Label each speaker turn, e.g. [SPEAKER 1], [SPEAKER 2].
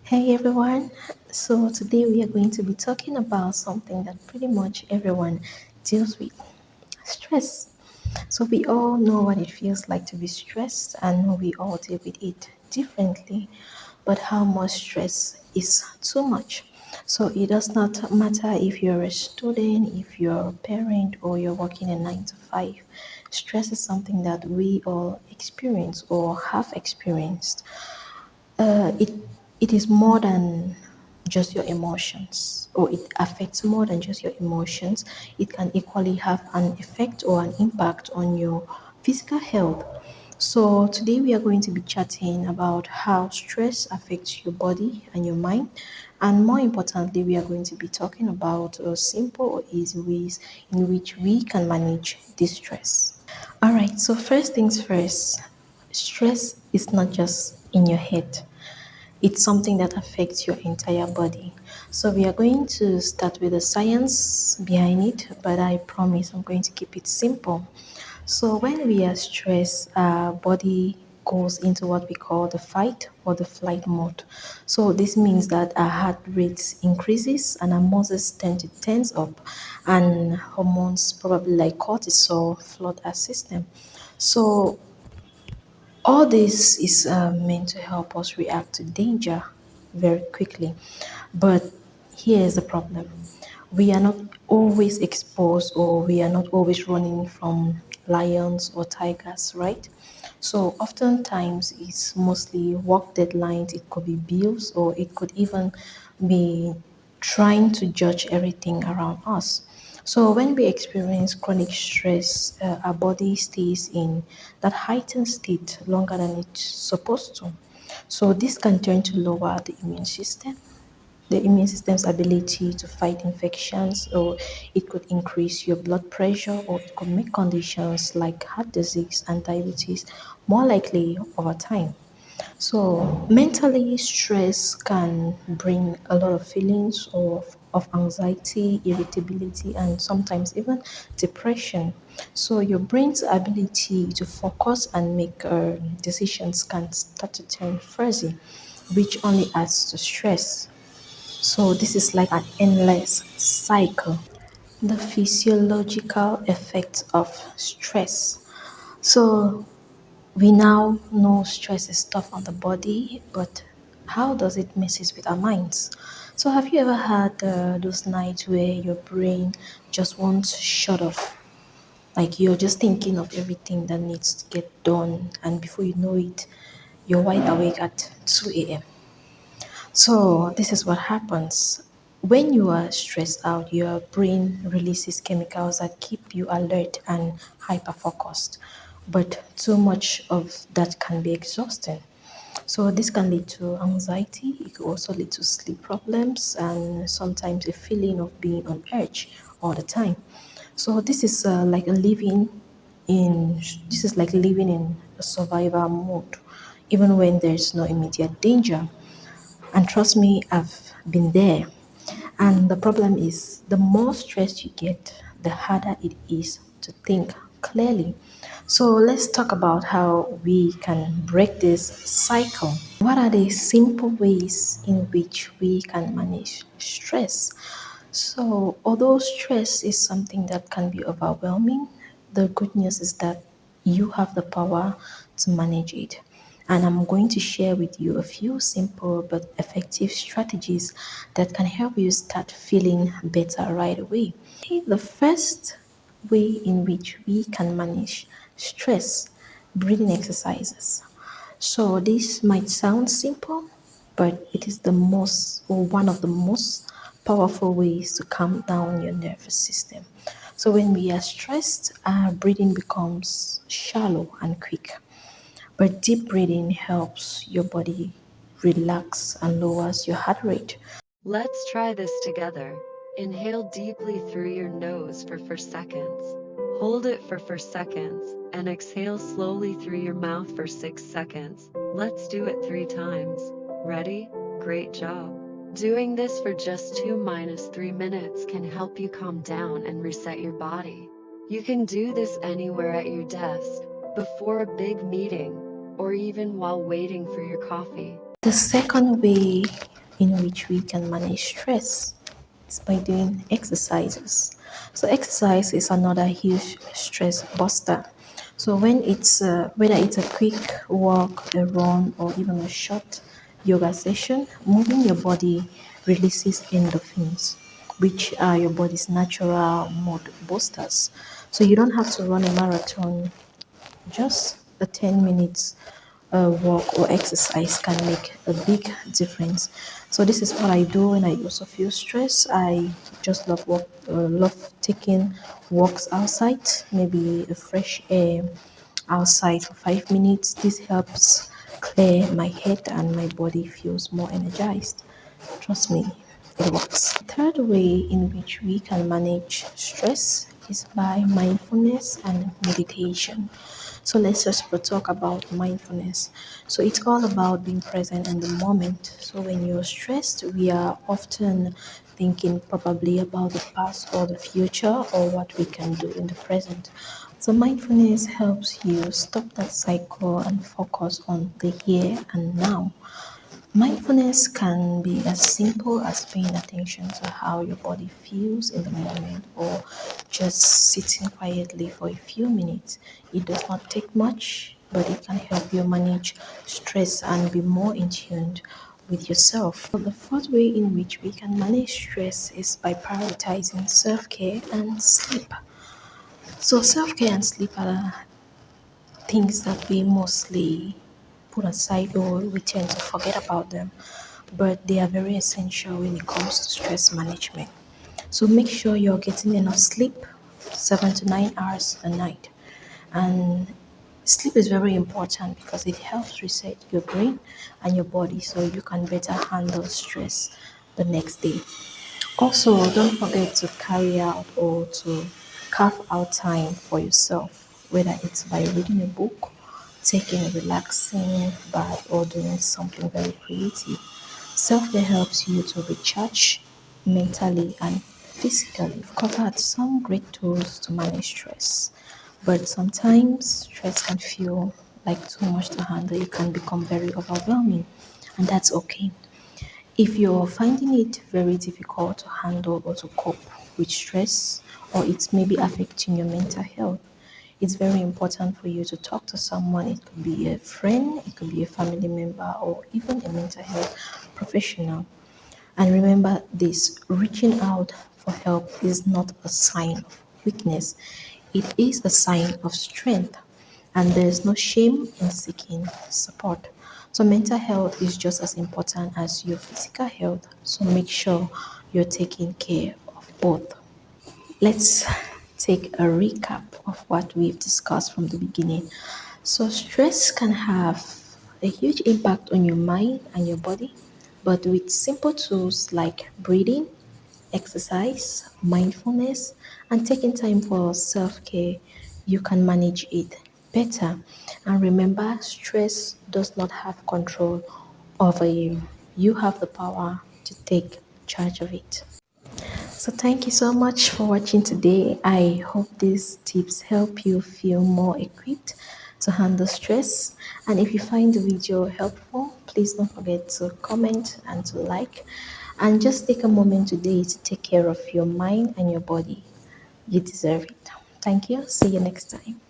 [SPEAKER 1] Hey everyone, so today we are going to be talking about something that pretty much everyone deals with stress. So, we all know what it feels like to be stressed, and we all deal with it differently. But how much stress is too much? So, it does not matter if you're a student, if you're a parent, or you're working a 9 to 5. Stress is something that we all experience or have experienced. It is more than just your emotions, or it affects more than just your emotions. It can equally have an effect or an impact on your physical health. So today we are going to be chatting about how stress affects your body and your mind, and more importantly we are going to be talking about simple or easy ways in which we can manage this stress. All right, so first things first, stress is not just in your head, it's something that affects your entire body. So, we are going to start with the science behind it, but I promise I'm going to keep it simple. So, when we are stressed, our body goes into what we call the fight or the flight mode. So, this means that our heart rate increases and our muscles tend to tense up, and hormones, probably like cortisol, flood our system. So, all this is meant to help us react to danger very quickly. But here's the problem, we are not always exposed, or we are not always running from lions or tigers, right? So, oftentimes, it's mostly work deadlines, it could be bills, or it could even be trying to judge everything around us. So, when we experience chronic stress, our body stays in that heightened state longer than it's supposed to. So, this can turn to lower the immune system's ability to fight infections, or it could increase your blood pressure, or it could make conditions like heart disease and diabetes more likely over time. So, mentally, stress can bring a lot of feelings of anxiety, irritability, and sometimes even depression. So, your brain's ability to focus and make decisions can start to turn fuzzy, which only adds to stress. So, this is like an endless cycle. The physiological effects of stress. So, we now know stress is tough on the body, but how does it messes with our minds? So, have you ever had those nights where your brain just won't shut off? Like you're just thinking of everything that needs to get done, and before you know it, you're wide awake at 2 a.m. So, this is what happens. When you are stressed out, your brain releases chemicals that keep you alert and hyper focused. But too much of that can be exhausting. So, this can lead to anxiety, it could also lead to sleep problems, and sometimes a feeling of being on edge all the time. So, in this is like living in a survival mode, even when there's no immediate danger. And trust me, I've been there. And the problem is, the more stressed you get, the harder it is to think clearly. So let's talk about how we can break this cycle. What are the simple ways in which we can manage stress? So, although stress is something that can be overwhelming, the good news is that you have the power to manage it. And I'm going to share with you a few simple but effective strategies that can help you start feeling better right away. The first way in which we can manage stress, breathing exercises. So this might sound simple, but it is the most or one of the most powerful ways to calm down your nervous system. So when we are stressed, our breathing becomes shallow and quick. But deep breathing helps your body relax and lowers your heart rate.
[SPEAKER 2] Let's try this together. Inhale deeply through your nose for 4 seconds. Hold it for 4 seconds, and exhale slowly through your mouth for 6 seconds. Let's do it 3 times. Ready? Great job. Doing this for just 2 - 3 minutes can help you calm down and reset your body. You can do this anywhere at your desk, before a big meeting, or even while waiting for your coffee.
[SPEAKER 1] The second way in which we can manage stress is by doing exercises. So exercise is another huge stress buster. So when it's whether it's a quick walk, a run, or even a short yoga session, moving your body releases endorphins, which are your body's natural mood boosters. So you don't have to run a marathon, just a 10 minutes walk or exercise can make a big difference. So this is what I do when I also feel stress. I just love taking walks outside, maybe a fresh air outside for 5 minutes. This helps clear my head and my body feels more energized. Trust me, it works. Third way in which we can manage stress is by mindfulness and meditation. So let's just talk about mindfulness. So it's all about being present in the moment. So when you're stressed, we are often thinking probably about the past or the future or what we can do in the present. So mindfulness helps you stop that cycle and focus on the here and now. Mindfulness can be as simple as paying attention to how your body feels in the moment or just sitting quietly for a few minutes. It does not take much, but it can help you manage stress and be more in tune with yourself. The fourth way in which we can manage stress is by prioritizing self care and sleep. So, self care and sleep are things that we mostly put aside or we tend to forget about them, but they are very essential when it comes to stress management. So make sure you're getting enough sleep, 7 to 9 hours a night. And sleep is very important because it helps reset your brain and your body so you can better handle stress the next day. Also, don't forget to carry out or to carve out time for yourself, whether it's by reading a book, taking a relaxing bath, or doing something very creative. Self care helps you to recharge mentally and physically. We've covered some great tools to manage stress, but sometimes stress can feel like too much to handle. It can become very overwhelming, and that's okay. If you're finding it very difficult to handle or to cope with stress, or it's maybe affecting your mental health, it's very important for you to talk to someone. It could be a friend, it could be a family member, or even a mental health professional. And remember this, reaching out for help is not a sign of weakness, it is a sign of strength. And there's no shame in seeking support. So, mental health is just as important as your physical health. So, make sure you're taking care of both. Let's take a recap of what we've discussed from the beginning. So, stress can have a huge impact on your mind and your body, but with simple tools like breathing, exercise, mindfulness, and taking time for self care, you can manage it better. And remember, stress does not have control over you, you have the power to take charge of it. So, thank you so much for watching today. I hope these tips help you feel more equipped to handle stress. And if you find the video helpful, please don't forget to comment and to like. And just take a moment today to take care of your mind and your body. You deserve it. Thank you. See you next time.